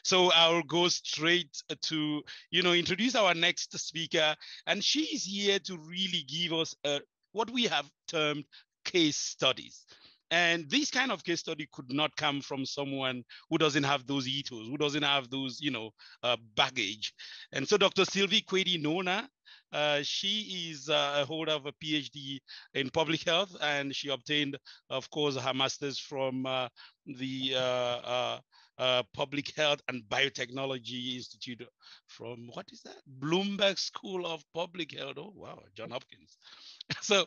So I'll go straight to, introduce our next speaker. And she is here to really give us what we have termed case studies. And this kind of case study could not come from someone who doesn't have those ethos, who doesn't have those, baggage. And so Dr. Sylvie Kwedi Nona, she is a holder of a PhD in public health, and she obtained, of course, her master's from the Public Health and Biotechnology Institute from, what is that? Bloomberg School of Public Health. Oh, wow, John Hopkins. So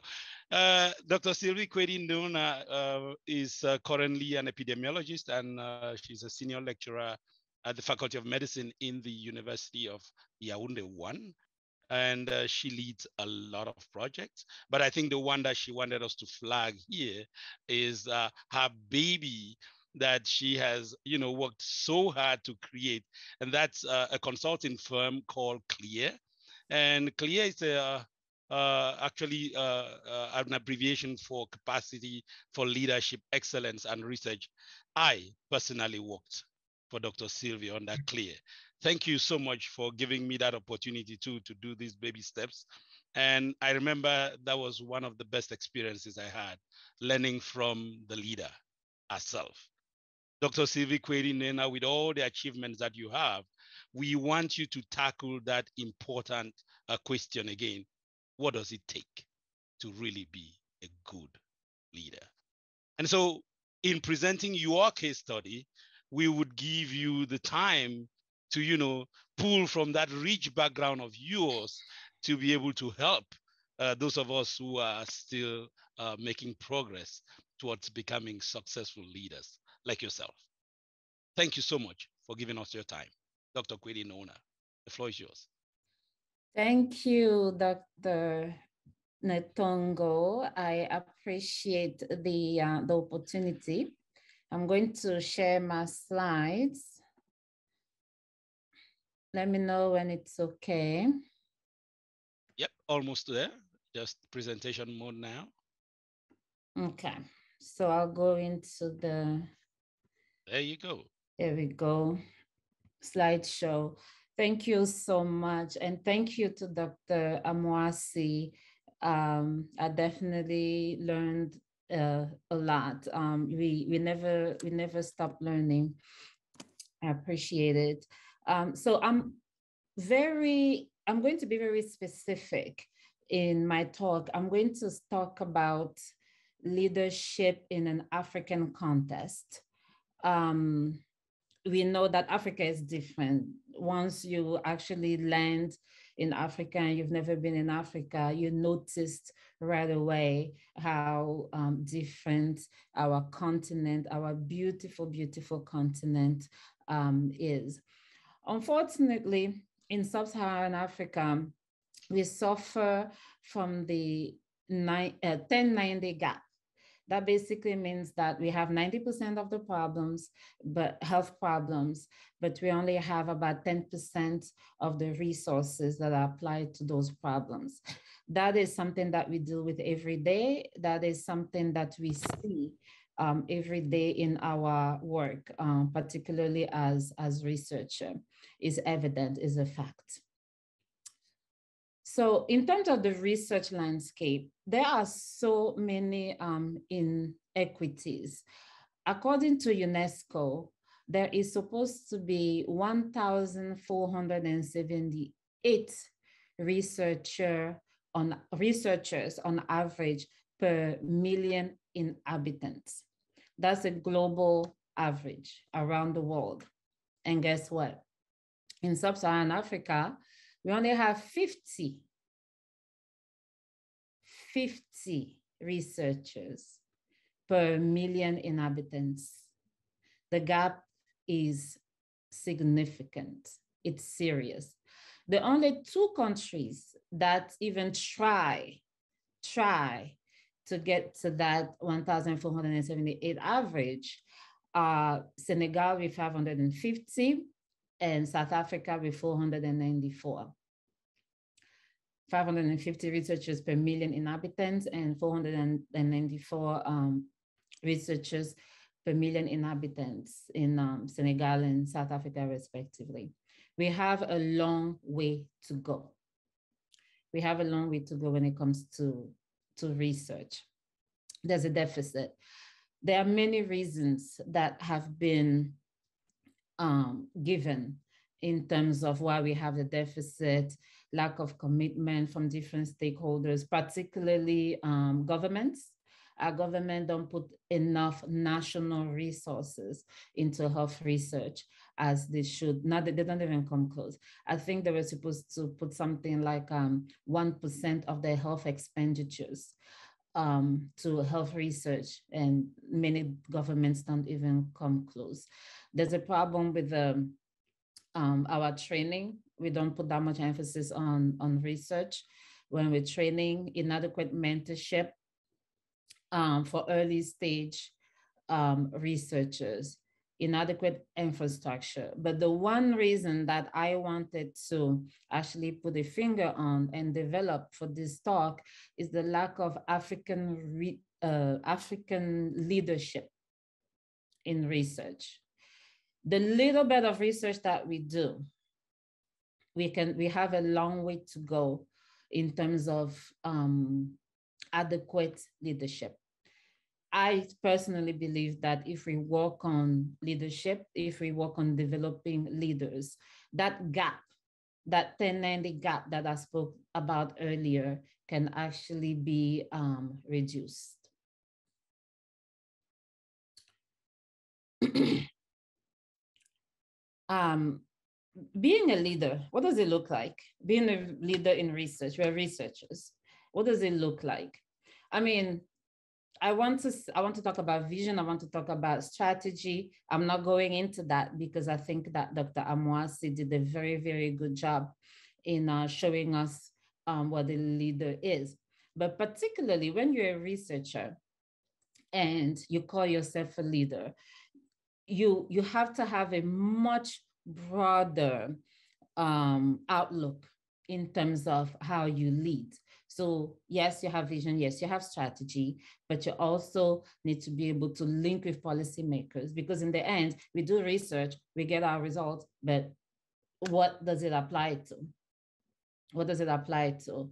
Dr. Sylvie Kwedi Nona is currently an epidemiologist, and she's a senior lecturer at the Faculty of Medicine in the University of Yaoundé 1. And she leads a lot of projects. But I think the one that she wanted us to flag here is her baby that she has, worked so hard to create. And that's a consulting firm called CLEAR. And CLEAR is actually an abbreviation for Capacity for Leadership, Excellence, and Research. I personally worked for Dr. Sylvia on that CLEAR. Thank you so much for giving me that opportunity to do these baby steps. And I remember that was one of the best experiences I had, learning from the leader herself. Dr. Sylvie Kwedi Nona, with all the achievements that you have, we want you to tackle that important question again. What does it take to really be a good leader? And so in presenting your case study, we would give you the time to, pull from that rich background of yours to be able to help those of us who are still making progress towards becoming successful leaders like yourself. Thank you so much for giving us your time. Dr. Kwedi Nona, the floor is yours. Thank you, Dr. Netongo. I appreciate the opportunity. I'm going to share my slides. Let me know when it's okay. Yep, almost there. Just presentation mode now. Okay, so I'll go into the... There you go. There we go. Slideshow. Thank you so much. And thank you to Dr. Amwasi. I definitely learned a lot. We never stop learning. I appreciate it. So I'm going to be very specific in my talk. I'm going to talk about leadership in an African context. We know that Africa is different. Once you actually land in Africa and you've never been in Africa, you noticed right away how different our continent, our beautiful, beautiful continent is. Unfortunately, in sub-Saharan Africa, we suffer from the 10-90 gap. That basically means that we have 90% of the problems, but health problems, but we only have about 10% of the resources that are applied to those problems. That is something that we deal with every day. That is something that we see every day in our work, particularly as researcher, is evident, is a fact. So in terms of the research landscape, there are so many inequities. According to UNESCO, there is supposed to be 1,478 researchers on average per million inhabitants. That's a global average around the world. And guess what? In sub-Saharan Africa, we only have 50 researchers per million inhabitants. The gap is significant. It's serious. The only two countries that even try to get to that 1,478 average are Senegal with 550 and South Africa with 494. 550 researchers per million inhabitants and 494 researchers per million inhabitants in Senegal and South Africa, respectively. We have a long way to go. We have a long way to go when it comes to research. There's a deficit. There are many reasons that have been given in terms of why we have the deficit, lack of commitment from different stakeholders, particularly governments. Our government don't put enough national resources into health research as they should. Not that they don't even come close. I think they were supposed to put something like 1% of their health expenditures to health research, and many governments don't even come close. There's a problem with our training. We don't put that much emphasis on research when we're training. Inadequate mentorship for early stage researchers, inadequate infrastructure. But the one reason that I wanted to actually put a finger on and develop for this talk is the lack of African leadership in research. The little bit of research that we do, we have a long way to go in terms of adequate leadership. I personally believe that if we work on leadership, if we work on developing leaders, that gap, that 1090 gap that I spoke about earlier, can actually be reduced. Being a leader, what does it look like? Being a leader in research, we're researchers. What does it look like? I mean, I want to talk about vision. I want to talk about strategy. I'm not going into that because I think that Dr. Amwasi did a very, very good job in showing us what a leader is. But particularly when you're a researcher and you call yourself a leader, you have to have a much broader outlook in terms of how you lead. So yes, you have vision, yes, you have strategy, but you also need to be able to link with policymakers, because in the end, we do research, we get our results, but what does it apply to? What does it apply to?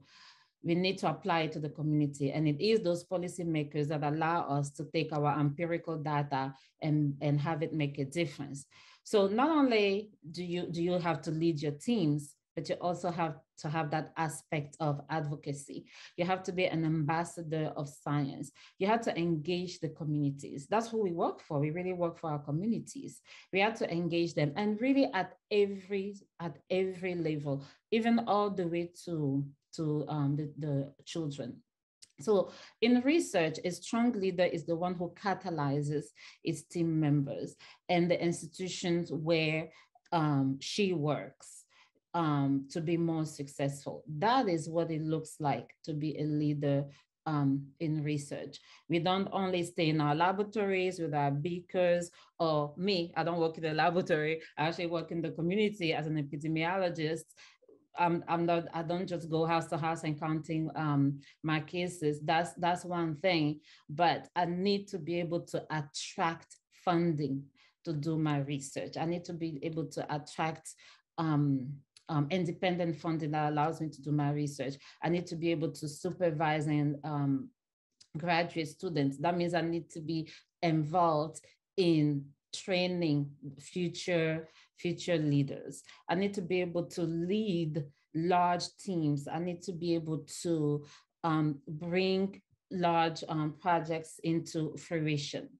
We need to apply it to the community. And it is those policymakers that allow us to take our empirical data and have it make a difference. So not only do you have to lead your teams, but you also have to have that aspect of advocacy. You have to be an ambassador of science. You have to engage the communities. That's who we work for. We really work for our communities. We have to engage them, and really at every level, even all the way to the children. So in research, a strong leader is the one who catalyzes its team members and the institutions where she works to be more successful. That is what it looks like to be a leader in research. We don't only stay in our laboratories with our beakers, or me, I don't work in the laboratory, I actually work in the community as an epidemiologist. I don't just go house to house and counting my cases. That's one thing, but I need to be able to attract funding to do my research. I need to be able to attract independent funding that allows me to do my research. I need to be able to supervise and graduate students. That means I need to be involved in training future leaders. I need to be able to lead large teams. I need to be able to bring large projects into fruition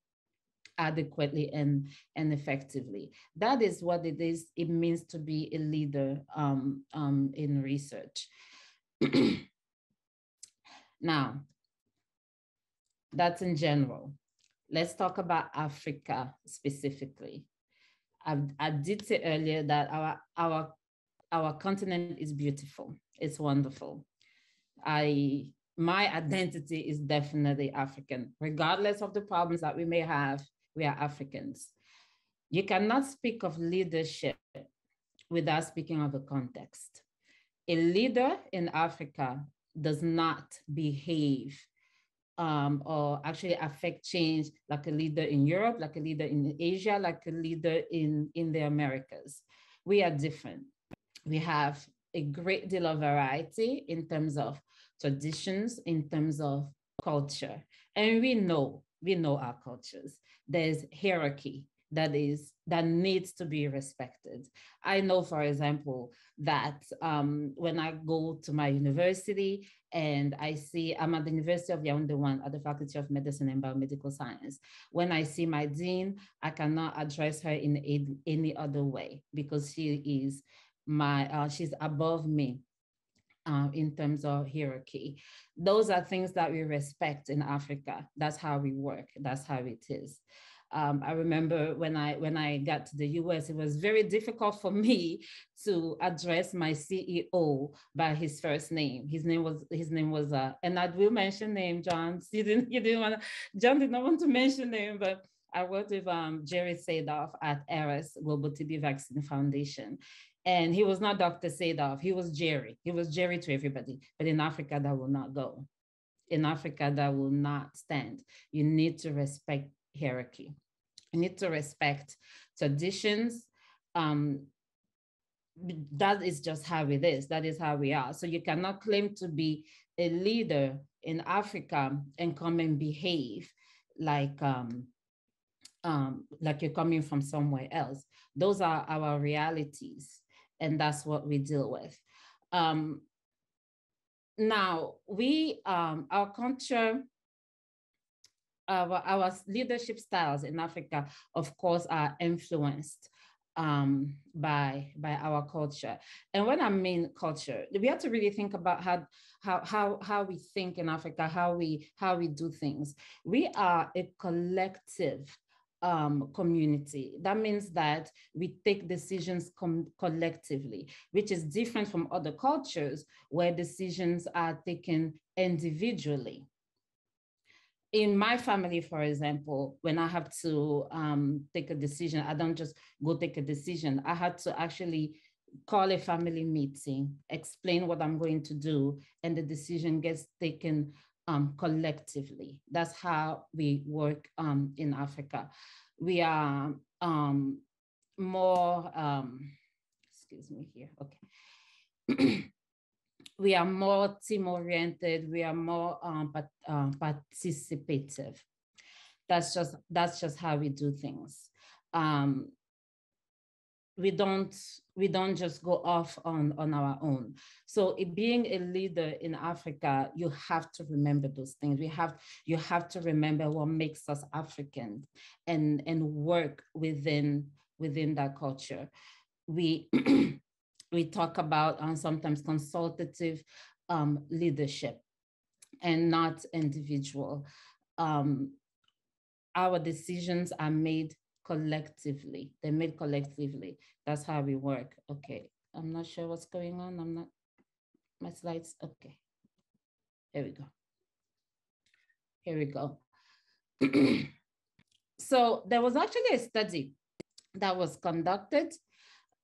adequately and effectively. That is what it means to be a leader in research. Now, that's in general. Let's talk about Africa specifically. I did say earlier that our continent is beautiful. It's wonderful. My identity is definitely African. Regardless of the problems that we may have, we are Africans. You cannot speak of leadership without speaking of the context. A leader in Africa does not behave or actually affect change, like a leader in Europe, like a leader in Asia, like a leader in the Americas. We are different. We have a great deal of variety in terms of traditions, in terms of culture. And we know our cultures. There's hierarchy that needs to be respected. I know, for example, that when I go to my university and I see I'm at the University of Yaoundé one at the Faculty of Medicine and Biomedical Science. When I see my dean, I cannot address her in any other way because she is she's above me in terms of hierarchy. Those are things that we respect in Africa. That's how we work. That's how it is. I remember when I got to the US, it was very difficult for me to address my CEO by his first name. His name was and I will mention name, John. John did not want to mention name, but I worked with Jerry Sadoff at ARIS Global TB Vaccine Foundation. And he was not Dr. Sadoff, he was Jerry. He was Jerry to everybody. But in Africa, that will not go. In Africa, that will not stand. You need to respect hierarchy. You need to respect traditions. That is just how it is. That is how we are. So you cannot claim to be a leader in Africa and come and behave like you're coming from somewhere else. Those are our realities, and that's what we deal with. Now, our culture, our leadership styles in Africa, of course, are influenced by our culture. And when I mean culture, we have to really think about how we think in Africa, how we do things. We are a collective community. That means that we take decisions collectively, which is different from other cultures where decisions are taken individually. In my family, for example, when I have to take a decision, I don't just go take a decision. I had to actually call a family meeting, explain what I'm going to do, and the decision gets taken collectively. That's how we work in Africa. We are more, excuse me here, okay. We are more team-oriented. We are more participative. That's just how we do things. We don't just go off on our own. So being a leader in Africa, you have to remember those things. You have to remember what makes us African and work within that culture. We we talk about sometimes consultative leadership and not individual. Our decisions are made collectively. They're made collectively. That's how we work. Okay, I'm not sure what's going on. My slides, okay. Here we go. So there was actually a study that was conducted,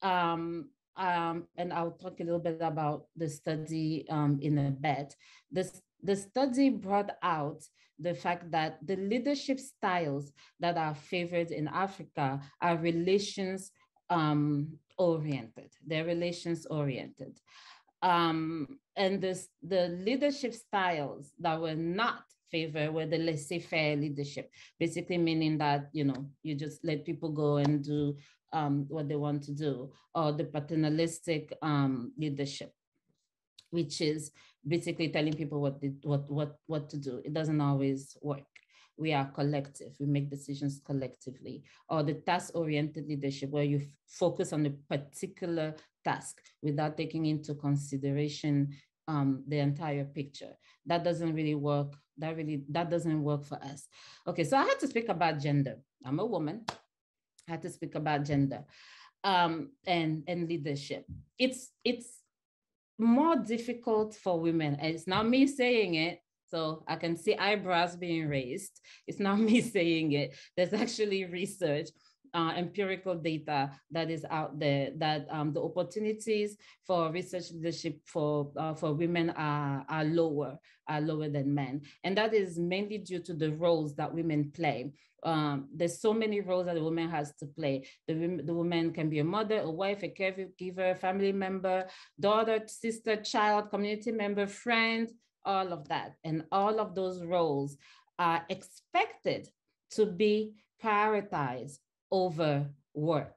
and I'll talk a little bit about the study in a bit. The study brought out the fact that the leadership styles that are favored in Africa are relations oriented. They're relations oriented. And the leadership styles that were not favored were the laissez-faire leadership, basically meaning that, you just let people go and do what they want to do, or the paternalistic leadership, which is basically telling people what to do. It doesn't always work. We are collective. We make decisions collectively. Or the task-oriented leadership, where you focus on a particular task without taking into consideration the entire picture. That doesn't really work. That doesn't work for us. Okay, so I had to speak about gender. I'm a woman. I had to speak about gender and leadership. It's more difficult for women. And it's not me saying it, so I can see eyebrows being raised. It's not me saying it. There's actually research empirical data that is out there, that the opportunities for research leadership for women are lower than men. And that is mainly due to the roles that women play. There's so many roles that a woman has to play. The woman can be a mother, a wife, a caregiver, a family member, daughter, sister, child, community member, friend, all of that. And all of those roles are expected to be prioritized over work.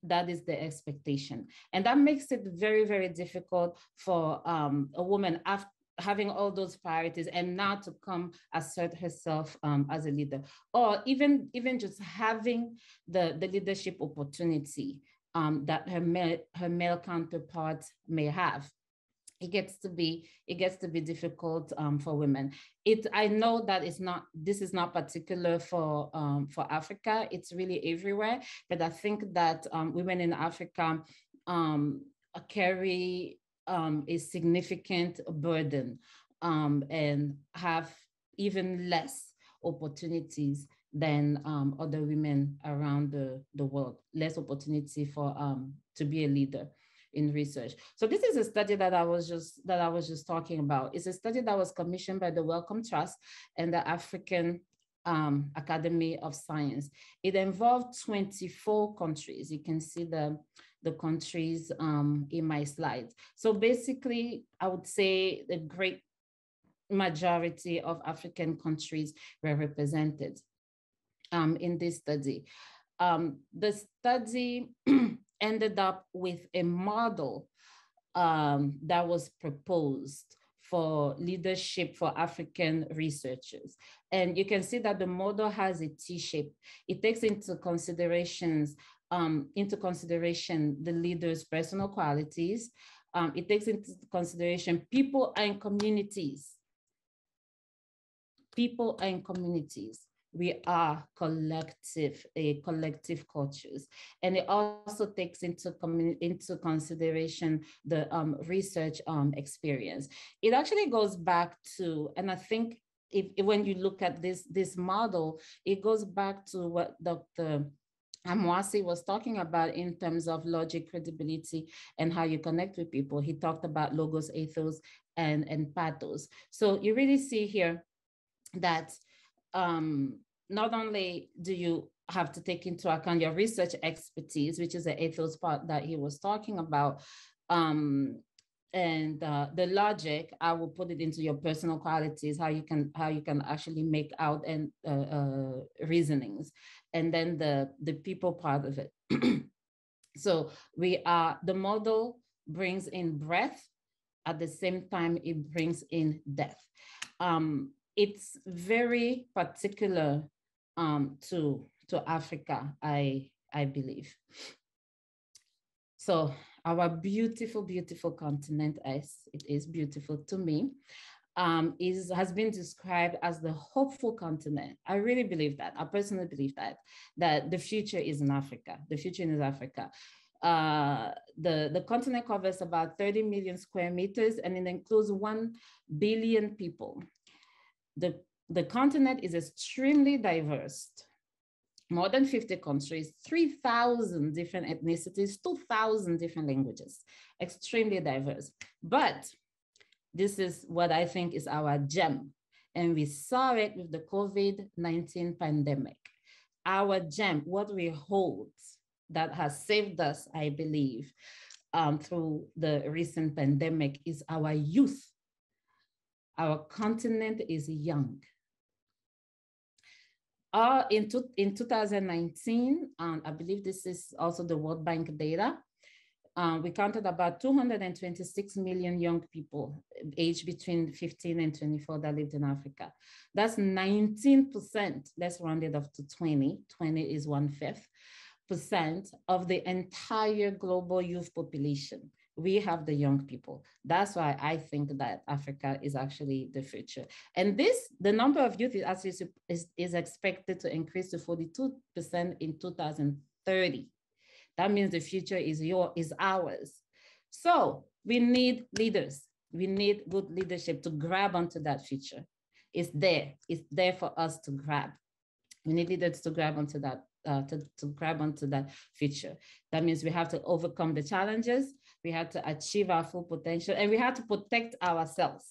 That is the expectation. And that makes it very, very difficult for a woman after having all those priorities and now to come assert herself as a leader, or even just having the leadership opportunity that her male counterparts may have. It gets to be difficult for women. I know that this is not particular for Africa. It's really everywhere. But I think that women in Africa carry a significant burden and have even less opportunities than other women around the world. Less opportunity for to be a leader in research. So this is a study that I was just talking about. It's a study that was commissioned by the Wellcome Trust and the African Academy of Science. It involved 24 countries. You can see the countries in my slides. So basically, I would say the great majority of African countries were represented in this study. The study ended up with a model that was proposed for leadership for African researchers. And you can see that the model has a T-shape. It takes into consideration the leader's personal qualities. It takes into consideration people and communities. People and communities. We are collective cultures. And it also takes into consideration the research experience. It actually goes back to, and I think when you look at this model, it goes back to what Dr. Amwasi was talking about in terms of logic, credibility, and how you connect with people. He talked about logos, ethos, and pathos. So you really see here that not only do you have to take into account your research expertise, which is the ethos part that he was talking about, and the logic, I will put it into your personal qualities, how you can actually make out and reasonings, and then the people part of it. So the model brings in breadth, at the same time it brings in depth. It's very particular to Africa, I believe. So our beautiful, beautiful continent, as it is beautiful to me, has been described as the hopeful continent. I really believe that. I personally believe that the future is in Africa. The future is Africa. The continent covers about 30 million square meters, and it includes 1 billion people. The continent is extremely diverse. More than 50 countries, 3,000 different ethnicities, 2,000 different languages, extremely diverse. But this is what I think is our gem. And we saw it with the COVID-19 pandemic. Our gem, what we hold that has saved us, I believe, through the recent pandemic is our youth. Our continent is young. In 2019, I believe this is also the World Bank data, we counted about 226 million young people aged between 15 and 24 that lived in Africa. That's 19%, let's round it up to 20. 20 is 1/5% of the entire global youth population. We have the young people. That's why I think that Africa is actually the future. And the number of youth is expected to increase to 42% in 2030. That means the future is ours. So we need leaders. We need good leadership to grab onto that future. It's there for us to grab. We need leaders to grab onto to grab onto that future. That means we have to overcome the challenges, we have to achieve our full potential, and we have to protect ourselves.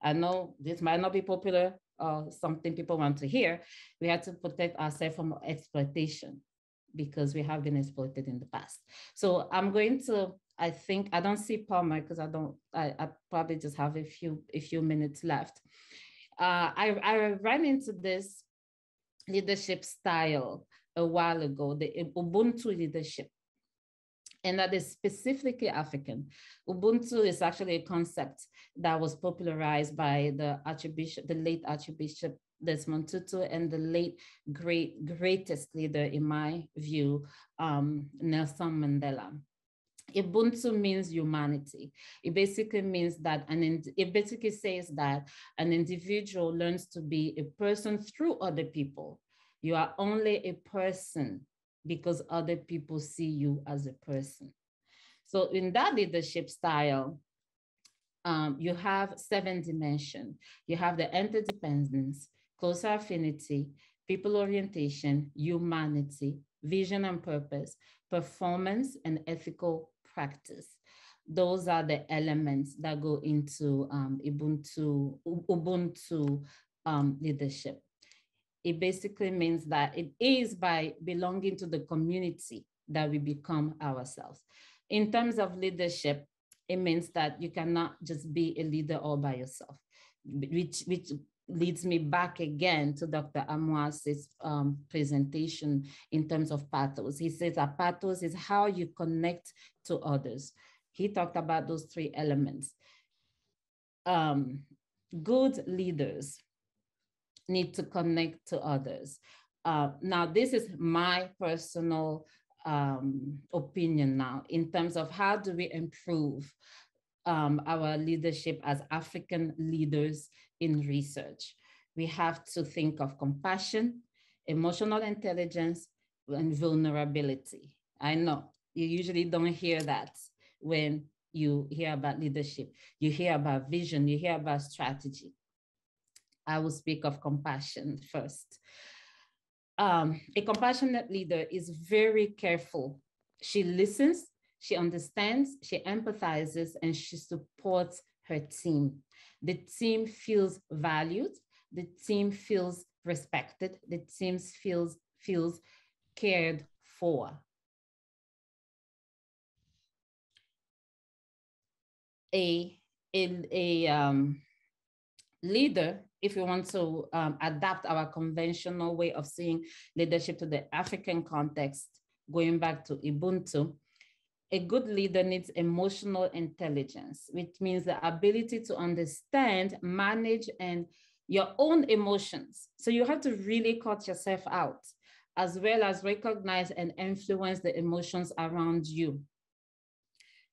I know this might not be popular or something people want to hear. We have to protect ourselves from exploitation because we have been exploited in the past. So I'm going to, I think, I don't see Palmer because I probably just have a few minutes left. I ran into this leadership style a while ago, the Ubuntu leadership. And that is specifically African. Ubuntu is actually a concept that was popularized by the late Archbishop Desmond Tutu and the late greatest leader, in my view, Nelson Mandela. Ubuntu means humanity. It basically means that it basically says that an individual learns to be a person through other people. You are only a person because other people see you as a person. So in that leadership style, you have 7 dimensions. You have the interdependence, closer affinity, people orientation, humanity, vision and purpose, performance, and ethical practice. Those are the elements that go into Ubuntu leadership. It basically means that it is by belonging to the community that we become ourselves. In terms of leadership, it means that you cannot just be a leader all by yourself, which leads me back again to Dr. Amwas's presentation in terms of pathos. He says that pathos is how you connect to others. He talked about those 3 elements. Good leaders need to connect to others. Now, this is my personal opinion now in terms of how do we improve our leadership as African leaders in research. We have to think of compassion, emotional intelligence, and vulnerability. I know you usually don't hear that when you hear about leadership. You hear about vision, you hear about strategy. I will speak of compassion first. A compassionate leader is very careful. She listens, she understands, she empathizes, and she supports her team. The team feels valued, the team feels respected, the team feels cared for. A leader, if we want to adapt our conventional way of seeing leadership to the African context, going back to Ubuntu, a good leader needs emotional intelligence, which means the ability to understand, manage, and your own emotions. So you have to really cut yourself out, as well as recognize and influence the emotions around you.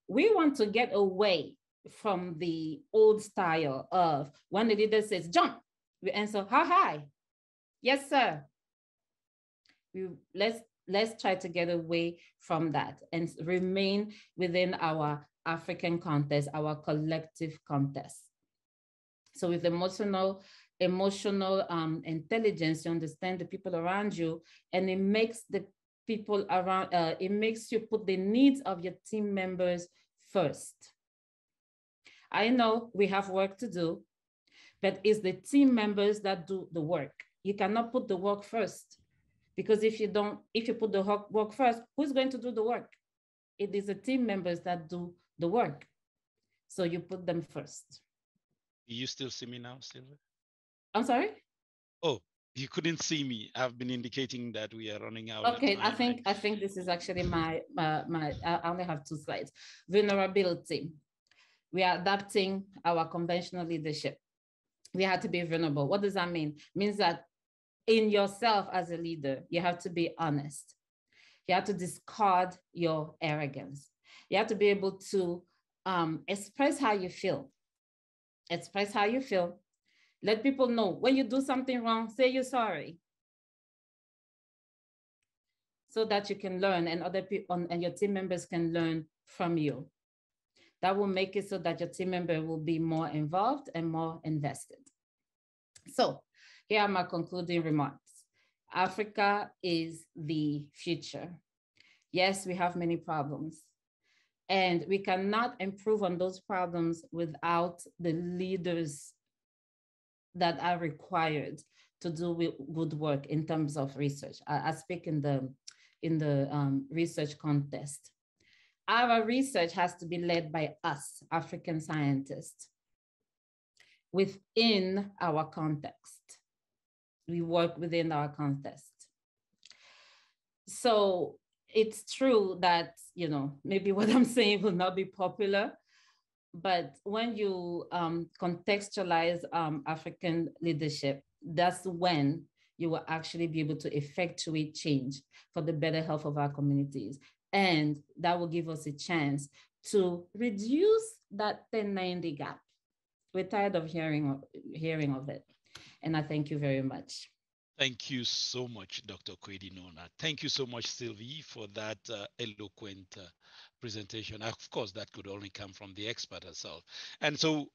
We want to get away from the old style of when the leader says, jump, we answer, how high? Yes, sir. Let's try to get away from that and remain within our African context, our collective context. So with emotional intelligence, you understand the people around you, and it makes the people around, it makes you put the needs of your team members first. I know we have work to do, but it's the team members that do the work. You cannot put the work first, because if you put the work first, who's going to do the work? It is the team members that do the work. So you put them first. You still see me now, Sylvia? I'm sorry? Oh, you couldn't see me. I've been indicating that we are running out of time. I think this is actually my I only have 2 slides. Vulnerability. We are adapting our conventional leadership. We have to be vulnerable. What does that mean? It means that in yourself as a leader, you have to be honest. You have to discard your arrogance. You have to be able to express how you feel. Express how you feel. Let people know when you do something wrong, say you're sorry, so that you can learn and other people and your team members can learn from you. That will make it so that your team member will be more involved and more invested. So here are my concluding remarks. Africa is the future. Yes, we have many problems, and we cannot improve on those problems without the leaders that are required to do good work in terms of research. I speak in the research context. Our research has to be led by us, African scientists, within our context. We work within our context. So it's true that, maybe what I'm saying will not be popular, but when you contextualize African leadership, that's when you will actually be able to effectuate change for the better health of our communities. And that will give us a chance to reduce that 1090 gap. We're tired of hearing of it. And I thank you very much. Thank you so much, Dr. Kwedi Nona. Thank you so much, Sylvie, for that eloquent presentation. Of course, that could only come from the expert herself. And so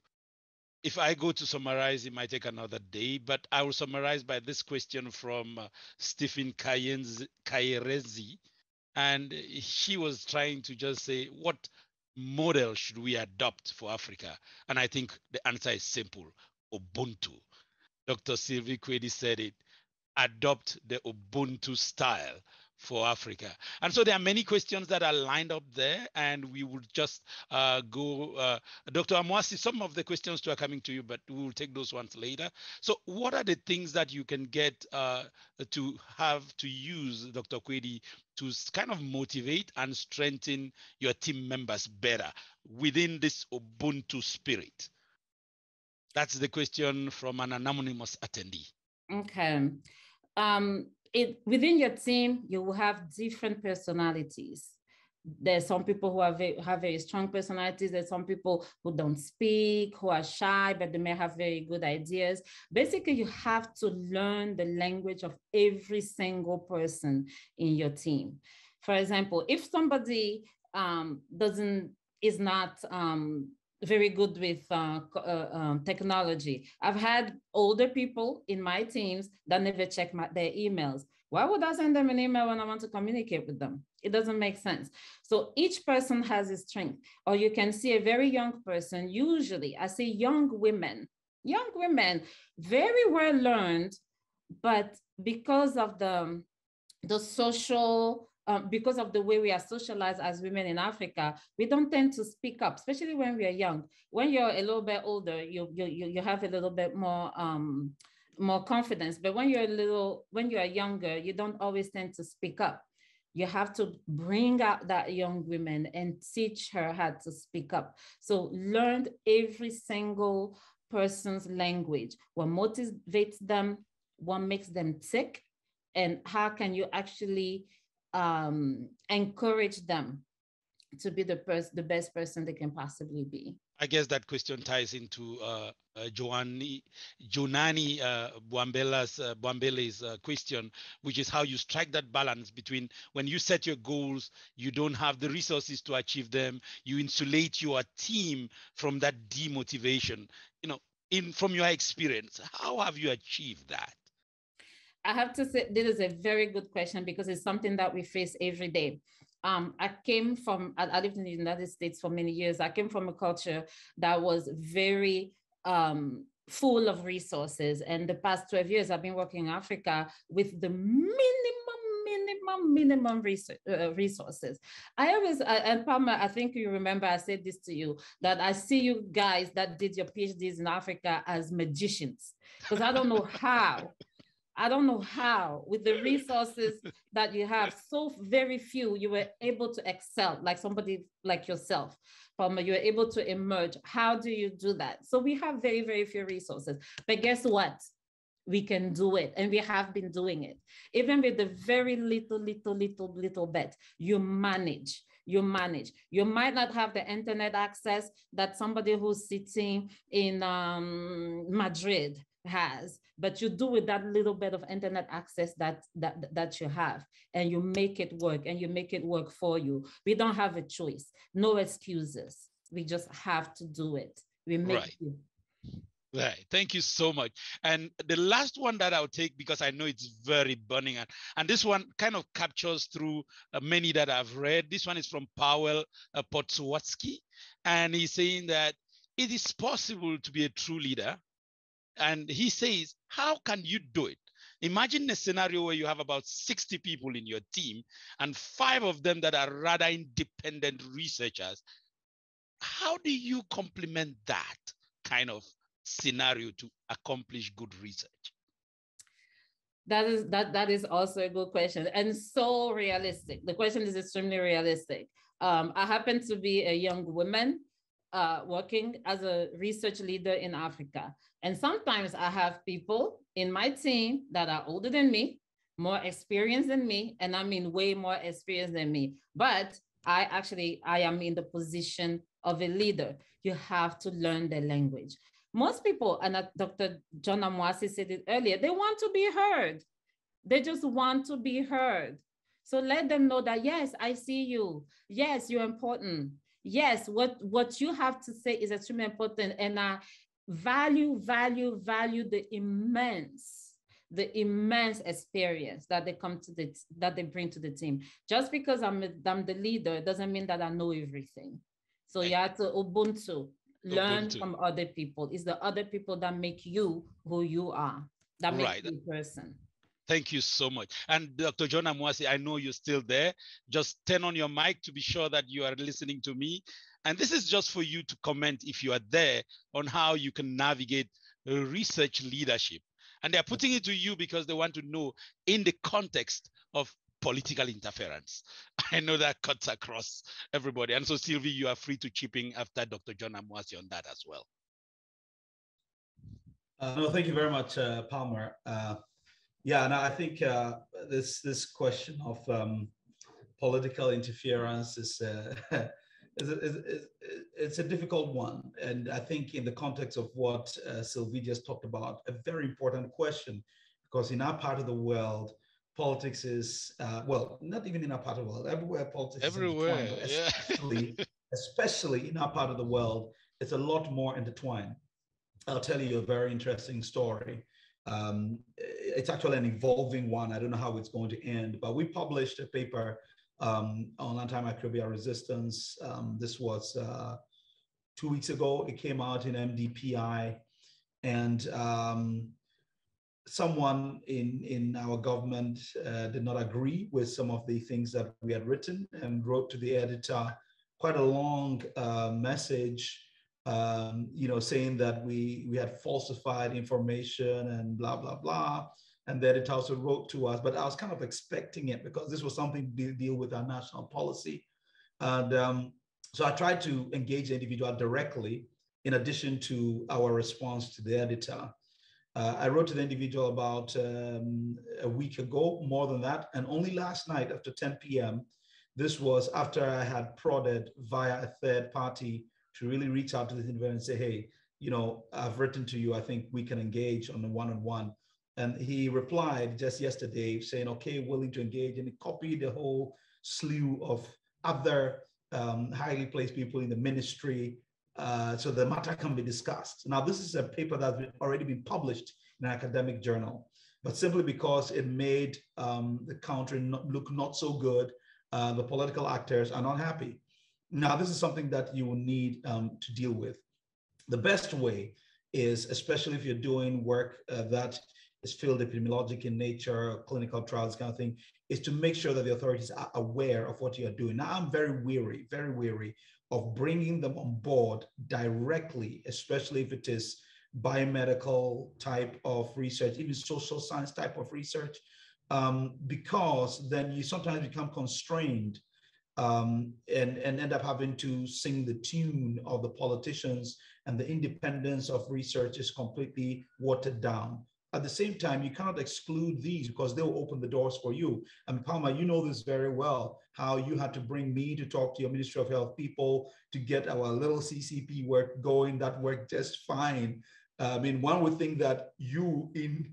if I go to summarize, it might take another day, but I will summarize by this question from Stephen Kayerezi. And she was trying to just say, what model should we adopt for Africa? And I think the answer is simple: Ubuntu. Dr. Sylvie Kwedi said it: adopt the Ubuntu style for Africa. And so there are many questions that are lined up there, and we will just go. Dr. Amwasi, some of the questions too are coming to you, but we will take those ones later. So what are the things that you can get to have to use, Dr. Kwedi, to kind of motivate and strengthen your team members better within this Ubuntu spirit? That's the question from an anonymous attendee. Okay. Within your team, you will have different personalities. There's some people who have very strong personalities. There's some people who don't speak, who are shy, but they may have very good ideas. Basically, you have to learn the language of every single person in your team. For example, if somebody is not very good with technology. I've had older people in my teams that never check their emails. Why would I send them an email when I want to communicate with them? It doesn't make sense. So each person has a strength. Or you can see a very young person, usually I see young women, very well learned, but because of the social because of the way we are socialized as women in Africa, we don't tend to speak up, especially when we are young. When you're a little bit older, you have a little bit more confidence. But when you're younger, you don't always tend to speak up. You have to bring out that young woman and teach her how to speak up. So learn every single person's language, what motivates them, what makes them tick, and how can you actually encourage them to be the best person they can possibly be. I guess that question ties into Jonani Bwambele's question, which is how you strike that balance between when you set your goals, you don't have the resources to achieve them, you insulate your team from that demotivation. From your experience, how have you achieved that? I have to say, this is a very good question because it's something that we face every day. I lived in the United States for many years. I came from a culture that was very full of resources. And the past 12 years, I've been working in Africa with the minimum resources. And Palmer, I think you remember I said this to you, that I see you guys that did your PhDs in Africa as magicians, because I don't know how, with the resources that you have, so very few, you were able to excel, like somebody like yourself, Palmer, you were able to emerge. How do you do that? So we have very, very few resources, but guess what? We can do it, and we have been doing it. Even with the very little bit, you manage. You might not have the internet access that somebody who's sitting in Madrid has, but you do with that little bit of internet access that you have, and you make it work, and you make it work for you. We don't have a choice, no excuses. We just have to do it. We make it. Right. Thank you so much. And the last one that I'll take, because I know it's very burning, and this one kind of captures through many that I've read. This one is from Powell Potswatsky, and he's saying that it is possible to be a true leader. And he says, how can you do it? Imagine a scenario where you have about 60 people in your team and 5 of them that are rather independent researchers. How do you complement that kind of scenario to accomplish good research? That is also a good question and so realistic. The question is extremely realistic. I happen to be a young woman working as a research leader in Africa, and sometimes I have people in my team that are older than me, more experienced than me, and I mean way more experienced than me. But I am in the position of a leader. You have to learn the language. Most people, and Dr. John Amwasi said it earlier, they want to be heard. They just want to be heard. So let them know that, yes, I see you. Yes, you're important. Yes, what you have to say is extremely important. And I value the immense experience that they bring to the team. Just because I'm the leader doesn't mean that I know everything. So you have to learn Ubuntu. from other people. It's the other people that make you who you are, that make Right. you a person. Thank you so much. And Dr. John Amwasi, I know you're still there. Just turn on your mic to be sure that you are listening to me. And this is just for you to comment, if you are there, on how you can navigate research leadership. And they're putting it to you because they want to know in the context of political interference. I know that cuts across everybody. And so, Sylvie, you are free to chip in after Dr. John Amwasi on that as well. No, thank you very much, Palmer. Yeah, and I think this question of political interference it's a difficult one, and I think in the context of what Sylvie just talked about, a very important question, because in our part of the world, politics is well, not even in our part of the world, everywhere politics is intertwined, but Yeah. especially in our part of the world, it's a lot more intertwined. I'll tell you a very interesting story. It's actually an evolving one. I don't know how it's going to end, but we published a paper on antimicrobial resistance. This was 2 weeks ago. It came out in MDPI, and someone in our government did not agree with some of the things that we had written and wrote to the editor quite a long message, saying that we had falsified information and blah, blah, blah. And the editor also wrote to us, but I was kind of expecting it because this was something to deal with our national policy. And so I tried to engage the individual directly in addition to our response to the editor. I wrote to the individual about a week ago, more than that, and only last night after 10 p.m., this was after I had prodded via a third party to really reach out to this individual and say, hey, I've written to you, I think we can engage on a one-on-one. And he replied just yesterday saying, okay, willing to engage, and he copied the whole slew of other highly placed people in the ministry, so the matter can be discussed. Now, this is a paper that's already been published in an academic journal, but simply because it made the country look not so good, the political actors are not happy. Now, this is something that you will need to deal with. The best way is, especially if you're doing work that is field epidemiologic in nature, clinical trials kind of thing, is to make sure that the authorities are aware of what you're doing. Now, I'm very wary of bringing them on board directly, especially if it is biomedical type of research, even social science type of research, because then you sometimes become constrained and end up having to sing the tune of the politicians, and the independence of research is completely watered down. At the same time, you cannot exclude these because they will open the doors for you. And Palma, you know this very well, how you had to bring me to talk to your Ministry of Health people to get our little CCP work going. That worked just fine. I mean, one would think that you in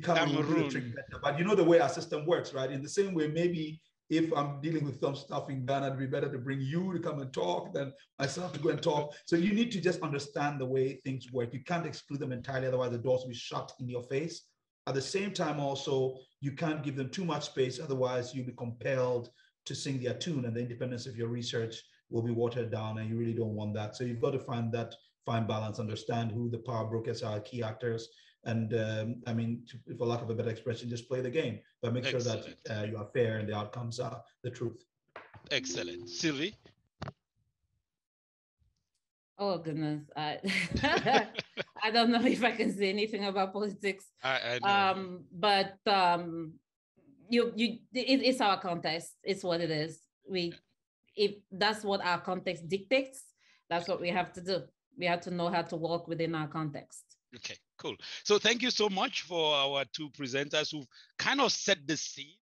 Cameroon would do the trick better, but you know the way our system works, right? In the same way, maybe if I'm dealing with some stuff in Ghana, it'd be better to bring you to come and talk than myself to go and talk. So you need to just understand the way things work. You can't exclude them entirely, otherwise the doors will be shut in your face. At the same time, also, you can't give them too much space, otherwise you'll be compelled to sing their tune, and the independence of your research will be watered down, and you really don't want that. So you've got to find that fine balance, understand who the power brokers are, key actors, and I mean, for lack of a better expression, just play the game, but make sure that you are fair and the outcomes are the truth. Excellent. Sylvie? Oh goodness, I I don't know if I can say anything about politics. I know. But it's our context. It's what it is. If that's what our context dictates, that's what we have to do. We have to know how to walk within our context. Okay, cool. So thank you so much for our two presenters who've kind of set the scene.